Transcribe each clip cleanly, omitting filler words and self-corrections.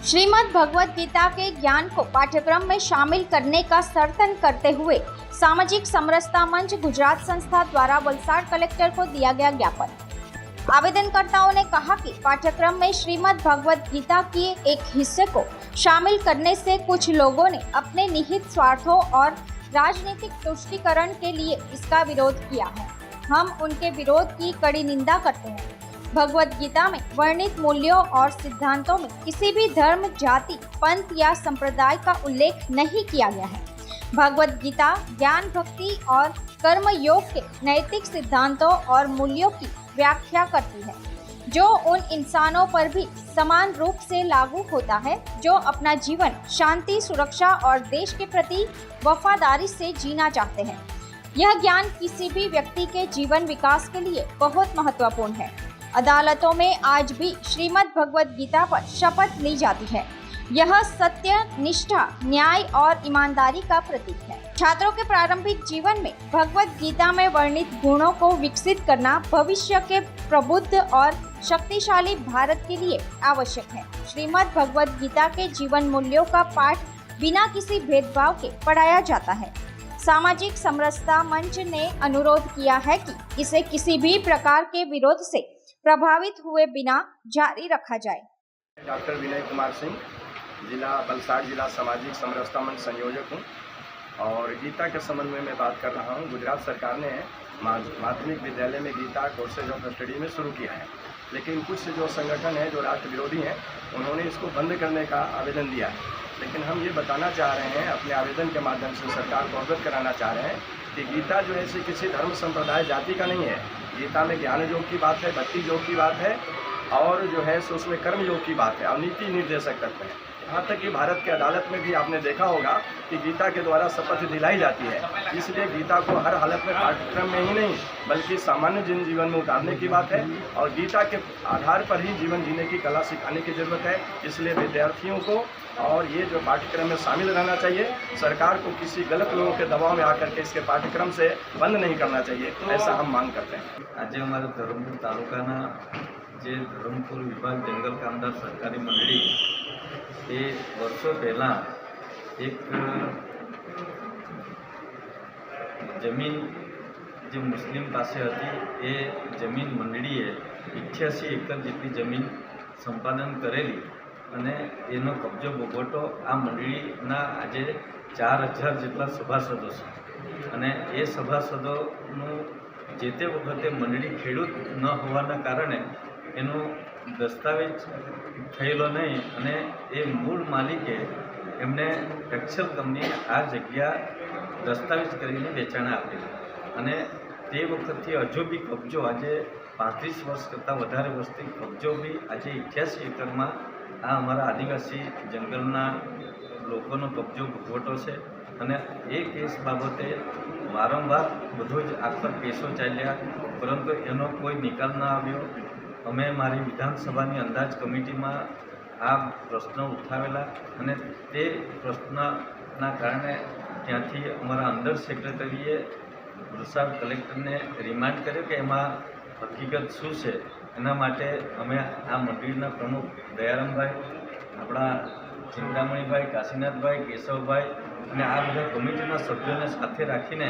श्रीमद् भगवद गीता के ज्ञान को पाठ्यक्रम में शामिल करने का समर्थन करते हुए सामाजिक समरसता मंच गुजरात संस्था द्वारा वलसाड़ कलेक्टर को दिया गया ज्ञापन। आवेदनकर्ताओं ने कहा कि पाठ्यक्रम में श्रीमद् भगवद गीता के एक हिस्से को शामिल करने से कुछ लोगों ने अपने निहित स्वार्थों और राजनीतिक तुष्टीकरण के लिए इसका विरोध किया है। हम उनके विरोध की कड़ी निंदा करते हैं। भगवद गीता में वर्णित मूल्यों और सिद्धांतों में किसी भी धर्म, जाति, पंथ या संप्रदाय का उल्लेख नहीं किया गया है। भगवद गीता ज्ञान, भक्ति और कर्म योग के नैतिक सिद्धांतों और मूल्यों की व्याख्या करती है, जो उन इंसानों पर भी समान रूप से लागू होता है जो अपना जीवन शांति, सुरक्षा और देश के प्रति वफादारी से जीना चाहते हैं। यह ज्ञान किसी भी व्यक्ति के जीवन विकास के लिए बहुत महत्वपूर्ण है। अदालतों में आज भी श्रीमद् भगवद गीता पर शपथ ली जाती है। यह सत्य, निष्ठा, न्याय और ईमानदारी का प्रतीक है। छात्रों के प्रारंभिक जीवन में भगवद गीता में वर्णित गुणों को विकसित करना भविष्य के प्रबुद्ध और शक्तिशाली भारत के लिए आवश्यक है। श्रीमद् भगवद गीता के जीवन मूल्यों का पाठ बिना किसी भेदभाव के पढ़ाया जाता है। सामाजिक समरसता मंच ने अनुरोध किया है कि इसे किसी भी प्रकार के विरोध से प्रभावित हुए बिना जारी रखा जाए। डॉक्टर विनय कुमार सिंह, जिला वलसाड़ जिला सामाजिक समरसता मंच संयोजक हूँ और गीता के संबंध में मैं बात कर रहा हूँ। गुजरात सरकार ने माध्यमिक विद्यालय में गीता कोर्सेज ऑफ स्टडी में शुरू किया है, लेकिन कुछ जो संगठन है जो राष्ट्र विरोधी हैं उन्होंने इसको बंद करने का आवेदन दिया है। लेकिन हम ये बताना चाह रहे हैं, अपने आवेदन के माध्यम से सरकार को अवगत कराना चाह रहे हैं कि गीता जो है किसी धर्म, संप्रदाय, जाति का नहीं है। गीता में ज्ञान योग की बात है, भक्ति योग की बात है और जो है सो उसमें कर्म योग की बात है और नीति निर्देशक तत्व है। यहाँ तक कि भारत की अदालत में भी आपने देखा होगा कि गीता के द्वारा शपथ दिलाई जाती है। इसलिए गीता को हर हालत में पाठ्यक्रम में ही नहीं बल्कि सामान्य जीवन में उतारने की बात है और गीता के आधार पर ही जीवन जीने की कला सिखाने की जरूरत है। इसलिए विद्यार्थियों को और ये जो पाठ्यक्रम में शामिल रहना चाहिए। सरकार को किसी गलत लोगों के दबाव में आकर के इसके पाठ्यक्रम से बंद नहीं करना चाहिए, ऐसा हम मांग करते हैं। आज हमारे धर्मपुर तालुकाना जे धर्मपुर विभाग जंगल कामदार सरकारी मंडली એ વર્ષો પહેલાં એક જમીન જે મુસ્લિમ પાસે હતી એ જમીન મંડળીએ 88 એકર જેટલી જમીન સંપાદન કરેલી અને એનો કબજો ભોગવટો આ મંડળીના આજે 4000 જેટલા સભાસદો છે અને એ સભાસદોનું જે તે વખતે મંડળી ખેડૂત ન હોવાના કારણે એનો દસ્તાવેજ થયેલો નહીં અને એ મૂળ માલિકે એમને ટેક્સલ કંપની આ જગ્યા દસ્તાવેજ કરીને વેચાણ આપેલી અને તે વખતથી હજુ બી કબજો આજે 35 વર્ષ કરતાં વધારે વર્ષથી કબજો બી આજે 88 એકરમાં આ અમારા આદિવાસી જંગલના લોકોનો કબજો ભોગવટો છે અને એ કેસ બાબતે વારંવાર બધો જ આખર કેસો ચાલ્યા પરંતુ એનો કોઈ નિકાલ ન આવ્યો। અમે મારી વિધાનસભાની અંદાજ કમિટીમાં આ પ્રશ્ન ઉઠાવેલા અને તે પ્રશ્નના કારણે ત્યાંથી અમારા અંડર સેક્રેટરીએ વલસાડ કલેક્ટરને રિમાન્ડ કર્યો કે એમાં હકીકત શું છે। એના માટે અમે આ મંડળીના પ્રમુખ દયારામભાઈ, આપણા ચિંતામણીભાઈ, કાશીનાથભાઈ, કેશવભાઈ અને આ બધા કમિટીના સભ્યોને સાથે રાખીને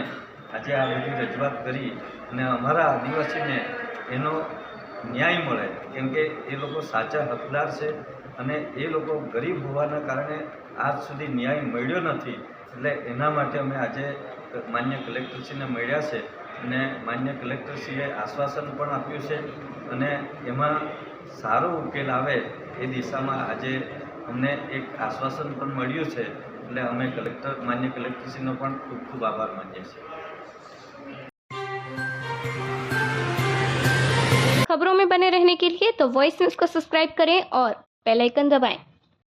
આજે આ બધી રજૂઆત કરી અને અમારા આદિવાસીને એનો ન્યાય મળે, કેમ કે એ લોકો સાચા હકદાર છે અને એ લોકો ગરીબ હોવાના કારણે આજ સુધી ન્યાય મળ્યો નથી। એટલે એના માટે અમે આજે માન્ય કલેક્ટરશ્રીને મળ્યા છે અને માન્ય કલેક્ટરશ્રીએ આશ્વાસન પણ આપ્યું છે અને એમાં સારો ઉકેલ આવે એ દિશામાં આજે અમને એક આશ્વાસન પણ મળ્યું છે। એટલે અમે માન્ય કલેક્ટરશ્રીનો પણ ખૂબ ખૂબ આભાર માનીએ છીએ। खबरों में बने रहने के लिए तो वॉइस न्यूज़ को सब्सक्राइब करें और बेल आइकन दबाएं।